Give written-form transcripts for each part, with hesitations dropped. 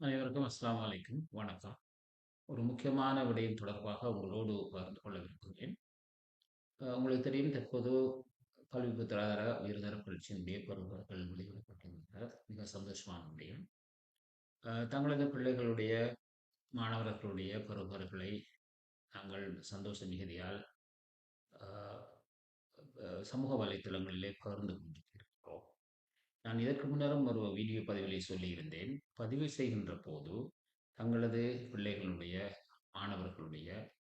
அனைவருக்கும் அஸ்ஸலாமு அலைக்கும். வணக்கம். ஒரு முக்கியமான விடயம் தொடர்பாக உங்களோடு பகிர்ந்து கொள்ள விரும்புகிறேன். உங்களுக்கு தெரியும் தற்போது கல்வி பொருளாதார உயர்தர பரீட்சையினுடைய பெறுபவர்கள் வெளியிடப்பட்டிருக்கின்ற மிக சந்தோஷமான விடயம். தங்களது பிள்ளைகளுடைய, மாணவர்களுடைய பெறுபவர்களை நாங்கள் சந்தோஷ மிகுதியால் அ சமூக வலைத்தளங்களிலே பகிர்ந்து கொண்டிருக்கிறோம். நான் இதற்கு முன்னரும் ஒரு வீடியோ பதிவிலே சொல்லியிருந்தேன். பதிவு செய்கின்ற போது தங்களது பிள்ளைகளுடைய, மாணவர்களுடைய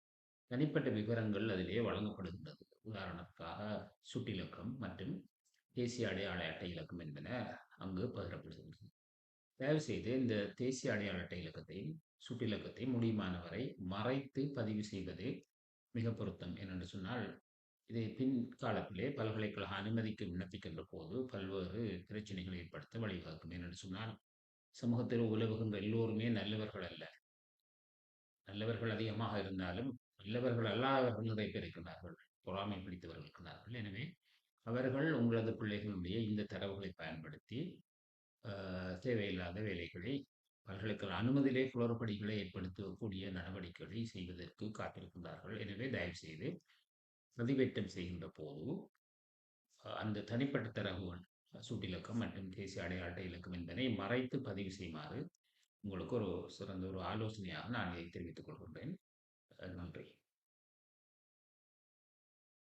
தனிப்பட்ட விவரங்கள் அதிலே வழங்கப்படுகின்றது. உதாரணத்துக்காக சுட்டிலக்கம் மற்றும் தேசிய அடையாள அட்டை இலக்கம் என்பன அங்கு பகிரப்படுகின்றன. தயவு செய்து இந்த தேசிய அடையாள அட்டை இலக்கத்தையும், சுட்டிலக்கத்தையும் முடியுமானவரை மறைத்து பதிவு செய்வது மிக பொருத்தம். ஏனென்று சொன்னால், இதை பின்காலத்திலே பல்கலைக்கழக அனுமதிக்கு விண்ணப்பிக்கின்ற போது பல்வேறு பிரச்சனைகளை ஏற்படுத்த வழிவகுக்கும். ஏனென்று சொன்னால், சமூகத்தில் உலவுகின்ற எல்லோருமே நல்லவர்கள் அல்ல. நல்லவர்கள் அதிகமாக இருந்தாலும், நல்லவர்கள் அல்லாதவர்கள் நிறைய பேர் இருக்கிறார்கள். பொறாமை பிடித்தவர்கள் இருக்கிறார்கள். எனவே, அவர்கள் உங்களது பிள்ளைகளுடைய இந்த தரவுகளை பயன்படுத்தி, தேவையில்லாத வேலைகளை பல்கலைக்கழக அனுமதியிலே குளறுபடிகளை ஏற்படுத்தக்கூடிய நடவடிக்கைகளை செய்வதற்கு காத்திருக்கின்றார்கள். எனவே, தயவு செய்து பதிவேற்றம் செய்கின்ற போது, அந்த தனிப்பட்ட தரவுகள் சுட்டிலக்கம் மற்றும் தேசிய அடையாள அட்டை இலக்கம் என்பதை மறைத்து பதிவு செய்யுமாறு உங்களுக்கு ஒரு சிறந்த ஒரு ஆலோசனையாக நான் இதை தெரிவித்துக் கொள்கின்றேன். நன்றி.